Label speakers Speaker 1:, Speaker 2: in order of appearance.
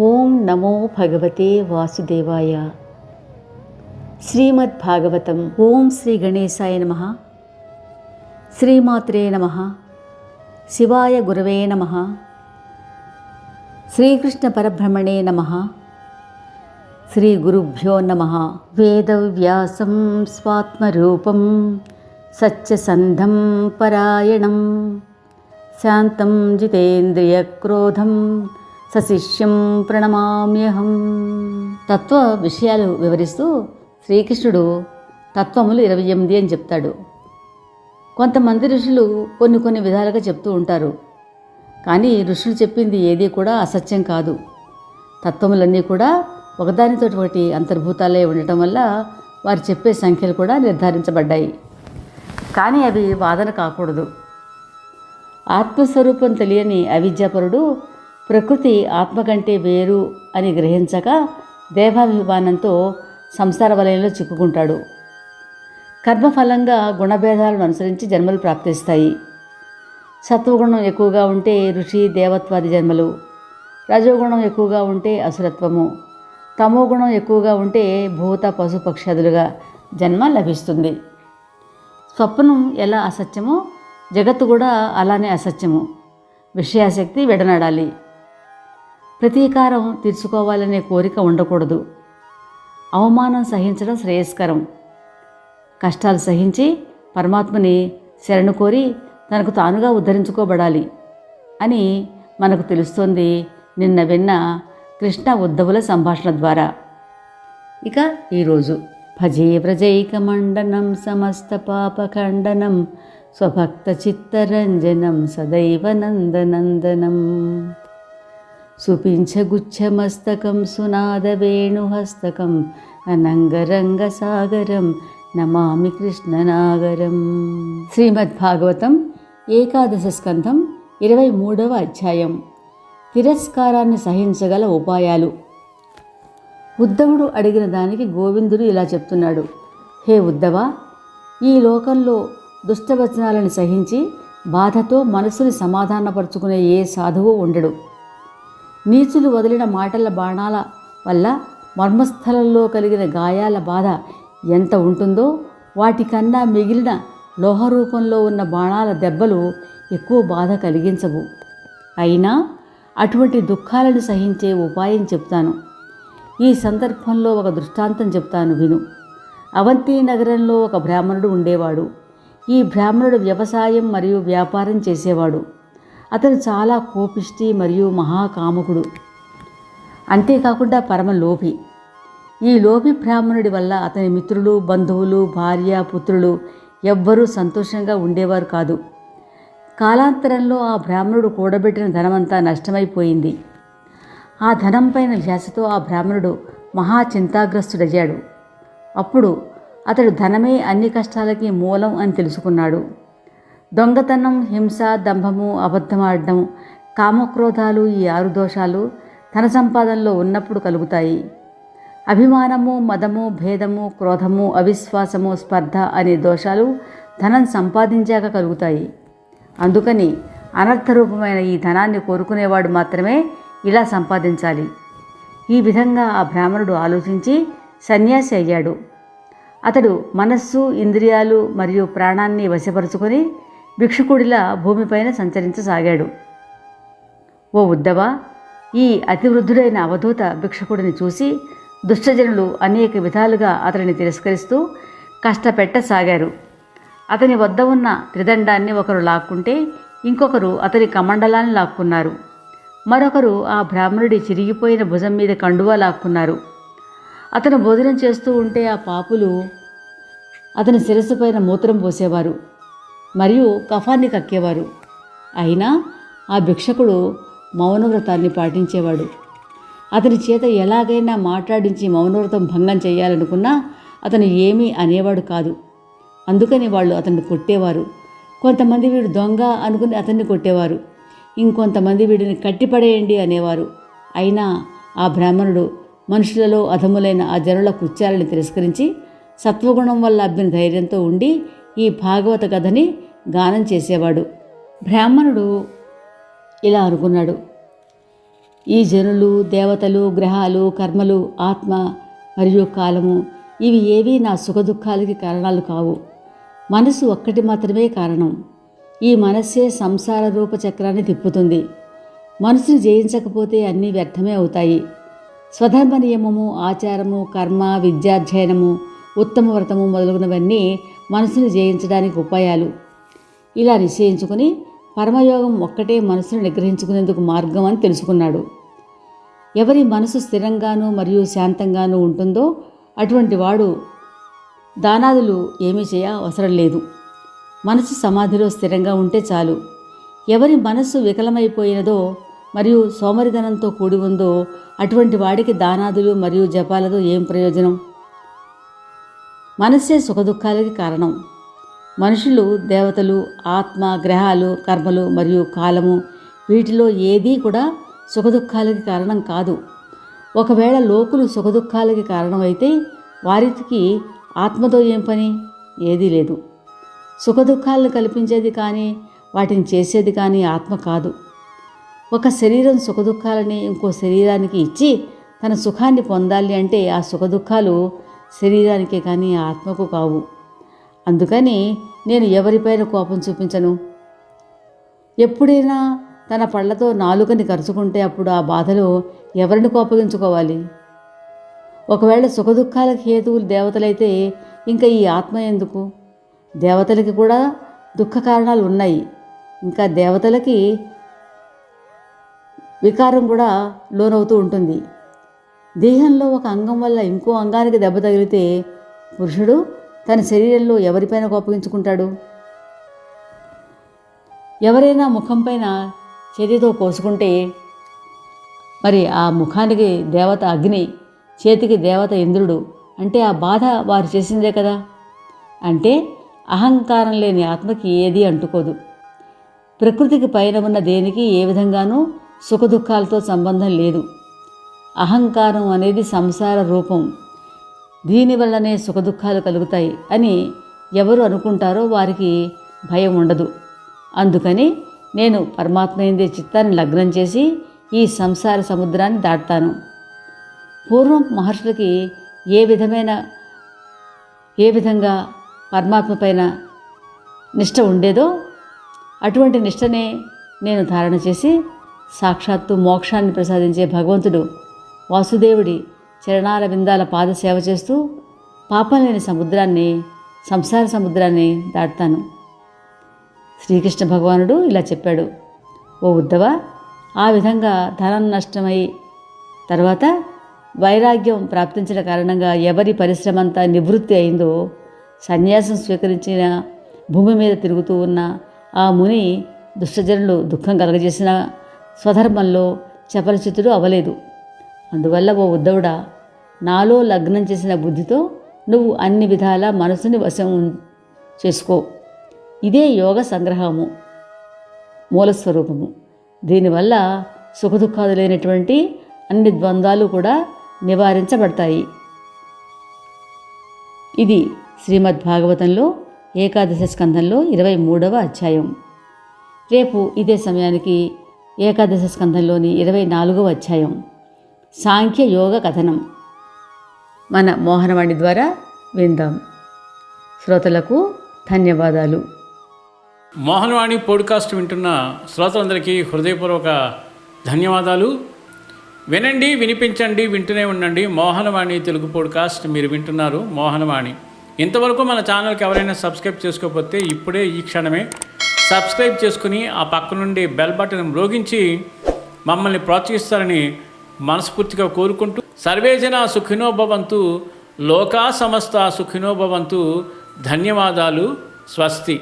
Speaker 1: ఓం నమో భగవతే వాసుదేవాయ. శ్రీమద్భాగవతం. ఓం శ్రీ గణేశాయ నమః. శ్రీమాత్రే నమః. శివాయ గురవే నమః. శ్రీకృష్ణ పరబ్రహ్మణే నమః. శ్రీ గురుభ్యో నమః. వేదవ్యాసం స్వాత్మరూపం సత్యసంధం పరాయణం శాంతం జితేంద్రియక్రోధం సశిష్యం ప్రణమామ్యహం. తత్వ విషయాలు వివరిస్తూ శ్రీకృష్ణుడు తత్వములు 28 అని చెప్తాడు. కొంతమంది ఋషులు కొన్ని విధాలుగా చెప్తూ ఉంటారు. కానీ ఋషులు చెప్పింది ఏది కూడా అసత్యం కాదు. తత్వములన్నీ కూడా ఒకదానితో ఒకటి అంతర్భూతాలే ఉండటం వల్ల వారు చెప్పే సంఖ్యలు కూడా నిర్ధారించబడ్డాయి. కానీ అవి వాదన కాకూడదు. ఆత్మస్వరూపం తెలియని అవిద్యాపరుడు ప్రకృతి ఆత్మ కంటే వేరు అని గ్రహించక దేహాభిమానంతో సంసార వలయంలో చిక్కుకుంటాడు. కర్మఫలంగా గుణభేదాలను అనుసరించి జన్మలు ప్రాప్తిస్తాయి. సత్వగుణం ఎక్కువగా ఉంటే ఋషి దేవత్వాది జన్మలు, రజోగుణం ఎక్కువగా ఉంటే అసురత్వము, తమోగుణం ఎక్కువగా ఉంటే భూత పశు పక్షాదులుగా జన్మ లభిస్తుంది. స్వప్నం ఎలా అసత్యమో జగత్తు కూడా అలానే అసత్యము. విషయాసక్తి వెడనాడాలి. ప్రతీకారం తీర్చుకోవాలనే కోరిక ఉండకూడదు. అవమానం సహించడం శ్రేయస్కరం. కష్టాలు సహించి పరమాత్మని శరణు కోరి తనకు తానుగా ఉద్ధరించుకోబడాలి అని మనకు తెలుస్తోంది నిన్న విన్న కృష్ణ ఉద్ధవుల సంభాషణ ద్వారా. ఇక ఈరోజు భజే వ్రజైకమండనం సమస్త పాపఖండనం స్వభక్త చిత్తరంజనం సదైవ నందనందనం సుపించగుచ్చమస్తకం సునాదవేణుహస్తకం అనంగరంగసాగరం నమామి కృష్ణనాగరం. శ్రీమద్భాగవతం 11వ స్కంధం 23వ అధ్యాయం. తిరస్కారాన్ని సహించగల ఉపాయాలు. ఉద్ధవుడు అడిగిన దానికి గోవిందుడు ఇలా చెప్తున్నాడు. హే ఉద్ధవ, ఈ లోకంలో దుష్టవచనాలను సహించి బాధతో మనసుని సమాధానపరుచుకునే ఏ సాధువు ఉండడు. నీచులు వదిలిన మాటల బాణాల వల్ల మర్మస్థలంలో కలిగిన గాయాల బాధ ఎంత ఉంటుందో వాటికన్నా మిగిలిన లోహరూపంలో ఉన్న బాణాల దెబ్బలు ఎక్కువ బాధ కలిగించవు. అయినా అటువంటి దుఃఖాలను సహించే ఉపాయం చెప్తాను. ఈ సందర్భంలో ఒక దృష్టాంతం చెప్తాను, విను. అవంతి నగరంలో ఒక బ్రాహ్మణుడు ఉండేవాడు. ఈ బ్రాహ్మణుడు వ్యవసాయం మరియు వ్యాపారం చేసేవాడు. అతను చాలా కోపిష్టి మరియు మహాకాముకుడు. అంతేకాకుండా పరమ లోభి. ఈ లోభి బ్రాహ్మణుడి వల్ల అతని మిత్రులు, బంధువులు, భార్య, పుత్రులు ఎవ్వరూ సంతోషంగా ఉండేవారు కాదు. కాలాంతరంలో ఆ బ్రాహ్మణుడు కూడబెట్టిన ధనమంతా నష్టమైపోయింది. ఆ ధనం పైన ధ్యాసతో ఆ బ్రాహ్మణుడు మహాచింతాగ్రస్తుడయ్యాడు. అప్పుడు అతడు ధనమే అన్ని కష్టాలకి మూలం అని తెలుసుకున్నాడు. దొంగతనం, హింస, దంభము, అబద్ధమాడడం, కామక్రోధాలు, ఈ 6 దోషాలు ధన సంపాదనలో ఉన్నప్పుడు కలుగుతాయి. అభిమానము, మదము, భేదము, క్రోధము, అవిశ్వాసము, స్పర్ధ అనే దోషాలు ధనం సంపాదించాక కలుగుతాయి. అందుకని అనర్థరూపమైన ఈ ధనాన్ని కోరుకునేవాడు మాత్రమే ఇలా సంపాదించాలి. ఈ విధంగా ఆ బ్రాహ్మణుడు ఆలోచించి సన్యాసి అయ్యాడు. అతడు మనస్సు, ఇంద్రియాలు మరియు ప్రాణాన్ని వశపరుచుకొని భిక్షుకుడిలా భూమిపైన సంచరించసాగాడు. ఓ ఉద్ధవ, ఈ అతివృద్ధుడైన అవధూత భిక్షకుడిని చూసి దుష్టజనులు అనేక విధాలుగా అతడిని తిరస్కరిస్తూ కష్టపెట్టసాగారు. అతని వద్ద ఉన్న త్రిదండాన్ని ఒకరు లాక్కుంటే ఇంకొకరు అతని కమండలాన్ని లాక్కున్నారు. మరొకరు ఆ బ్రాహ్మణుడి చిరిగిపోయిన భుజం మీద కండువా లాక్కున్నారు. అతను భోజనం చేస్తూ ఉంటే ఆ పాపులు అతని శిరస్సు పైన మూత్రం పోసేవారు మరియు కఫాన్ని కక్కేవారు. అయినా ఆ భిక్షకుడు మౌనవ్రతాన్ని పాటించేవాడు. అతని చేత ఎలాగైనా మాట్లాడించి మౌనవ్రతం భంగం చేయాలనుకున్నా అతను ఏమీ అనేవాడు కాదు. అందుకని వాళ్ళు అతన్ని కొట్టేవారు. కొంతమంది వీడు దొంగ అనుకుని అతన్ని కొట్టేవారు. ఇంకొంతమంది వీడిని కట్టిపడేయండి అనేవారు. అయినా ఆ బ్రాహ్మణుడు మనుషులలో అధములైన ఆ జనుల కృత్యాలను తిరస్కరించి సత్వగుణం వల్ల అబ్బిన ధైర్యంతో ఉండి ఈ భాగవత కథని గానం చేసేవాడు. బ్రాహ్మణుడు ఇలా అనుకున్నాడు. ఈ జనులు, దేవతలు, గ్రహాలు, కర్మలు, ఆత్మ మరియు కాలము ఇవి ఏవీ నా సుఖదుఖాలకి కారణాలు కావు. మనసు ఒక్కటి మాత్రమే కారణం. ఈ మనస్సే సంసార రూప చక్రాన్ని తిప్పుతుంది. మనసుని జయించకపోతే అన్నీ వ్యర్థమే అవుతాయి. స్వధర్మ నియమము, ఆచారము, కర్మ, విద్యాధ్యయనము, ఉత్తమ వ్రతము మొదలగునవన్నీ మనసుని జయించడానికి ఉపాయాలు. ఇలా నిశ్చయించుకుని పరమయోగం ఒక్కటే మనసును నిగ్రహించుకునేందుకు మార్గం అని తెలుసుకున్నాడు. ఎవరి మనసు స్థిరంగానూ మరియు శాంతంగానూ ఉంటుందో అటువంటి వాడు దానాదులు ఏమీ చేయ అవసరం లేదు. మనసు సమాధిలో స్థిరంగా ఉంటే చాలు. ఎవరి మనస్సు వికలమైపోయినదో మరియు సోమరితనంతో కూడి ఉందో అటువంటి వాడికి దానాదులు మరియు జపాలతో ఏం ప్రయోజనం? మనస్సే సుఖదుఖాలకి కారణం. మనుషులు, దేవతలు, ఆత్మ, గ్రహాలు, కర్మలు మరియు కాలము వీటిలో ఏదీ కూడా సుఖదుఖాలకి కారణం కాదు. ఒకవేళ లోకులు సుఖదుఖాలకి కారణమైతే వారికి ఆత్మతో ఏం పని? ఏదీ లేదు. సుఖదుఖాలను కల్పించేది కానీ వాటిని చేసేది కానీ ఆత్మ కాదు. ఒక శరీరం సుఖదుఖాలని ఇంకో శరీరానికి ఇచ్చి తన సుఖాన్ని పొందాలి అంటే ఆ సుఖదుఖాలు శరీరానికే కానీ ఆత్మకు కావు. అందుకని నేను ఎవరిపైన కోపం చూపించను. ఎప్పుడైనా తన పళ్ళతో నాలుకని కరుచుకుంటే అప్పుడు ఆ బాధలో ఎవరిని కోపగించుకోవాలి? ఒకవేళ సుఖదుఖాలకు హేతువులు దేవతలైతే ఇంకా ఈ ఆత్మ ఎందుకు? దేవతలకి కూడా దుఃఖ కారణాలు ఉన్నాయి. ఇంకా దేవతలకి వికారం కూడా లోనవుతూ ఉంటుంది. దేహంలో ఒక అంగం వల్ల ఇంకో అంగానికి దెబ్బ తగిలితే పురుషుడు తన శరీరంలో ఎవరిపైన కోపగించుకుంటాడు? ఎవరైనా ముఖంపైన చేతితో కోసుకుంటే మరి ఆ ముఖానికి దేవత అగ్ని, చేతికి దేవత ఇంద్రుడు అంటే ఆ బాధ వారు చేసిందే కదా. అంటే అహంకారం లేని ఆత్మకి ఏదీ అంటుకోదు. ప్రకృతికి పైన ఉన్న దేనికి ఏ విధంగానూ సుఖదుఖాలతో సంబంధం లేదు. అహంకారం అనేది సంసార రూపం. దీనివల్లనే సుఖదుఖాలు కలుగుతాయి అని ఎవరు అనుకుంటారో వారికి భయం ఉండదు. అందుకని నేను పరమాత్మయందే చిత్తాన్ని లగ్నం చేసి ఈ సంసార సముద్రాన్ని దాటుతాను. పూర్వం మహర్షులకి ఏ విధంగా పరమాత్మ పైన నిష్ట ఉండేదో అటువంటి నిష్టనే నేను ధారణ చేసి సాక్షాత్తు మోక్షాన్ని ప్రసాదించే భగవంతుడు వాసుదేవుడి చరణాల విందాల పాద సేవ చేస్తూ పాపం లేని సంసార సముద్రాన్ని దాటుతాను. శ్రీకృష్ణ భగవానుడు ఇలా చెప్పాడు. ఓ ఉద్ధవ, ఆ విధంగా ధనం నష్టమై తర్వాత వైరాగ్యం ప్రాప్తించిన కారణంగా ఎవరి పరిశ్రమంతా నివృత్తి అయిందో సన్యాసం స్వీకరించిన భూమి మీద తిరుగుతూ ఉన్న ఆ ముని దుష్టజనులు దుఃఖం కలగజేసిన స్వధర్మంలో చపలచిత్తుడు అవ్వలేదు. అందువల్ల ఓ ఉద్ధవుడా, నాలో లగ్నం చేసిన బుద్ధితో నువ్వు అన్ని విధాల మనసుని వశం చేసుకో. ఇదే యోగ సంగ్రహము, మూలస్వరూపము. దీనివల్ల సుఖదుఖాలు లేనటువంటి అన్ని ద్వంద్వాలు కూడా నివారించబడతాయి. ఇది శ్రీమద్భాగవతంలో ఏకాదశ స్కంధంలో 23వ అధ్యాయం. రేపు ఇదే సమయానికి ఏకాదశ స్కంధంలోని 24వ అధ్యాయం సాంఖ్య యోగ కథనం మన మోహనవాణి ద్వారా విందాం. శ్రోతలకు ధన్యవాదాలు.
Speaker 2: మోహనవాణి పోడ్కాస్ట్ వింటున్న శ్రోతలందరికీ హృదయపూర్వక ధన్యవాదాలు. వినండి, వినిపించండి, వింటూనే ఉండండి. మోహనవాణి తెలుగు పోడ్కాస్ట్ మీరు వింటున్నారు. మోహనవాణి. ఇంతవరకు మన ఛానల్కి ఎవరైనా సబ్స్క్రైబ్ చేసుకోకపోతే ఇప్పుడే ఈ క్షణమే సబ్స్క్రైబ్ చేసుకుని ఆ పక్క నుండి బెల్ బటన్ మ్రోగించి మమ్మల్ని ప్రోత్సహిస్తారని మనస్ఫూర్తిగా కోరుకుంటూ సర్వేజన సుఖినో భవంతు, లోకా సమస్త సుఖినో భవంతు. ధన్యవాదాలు. స్వస్తి.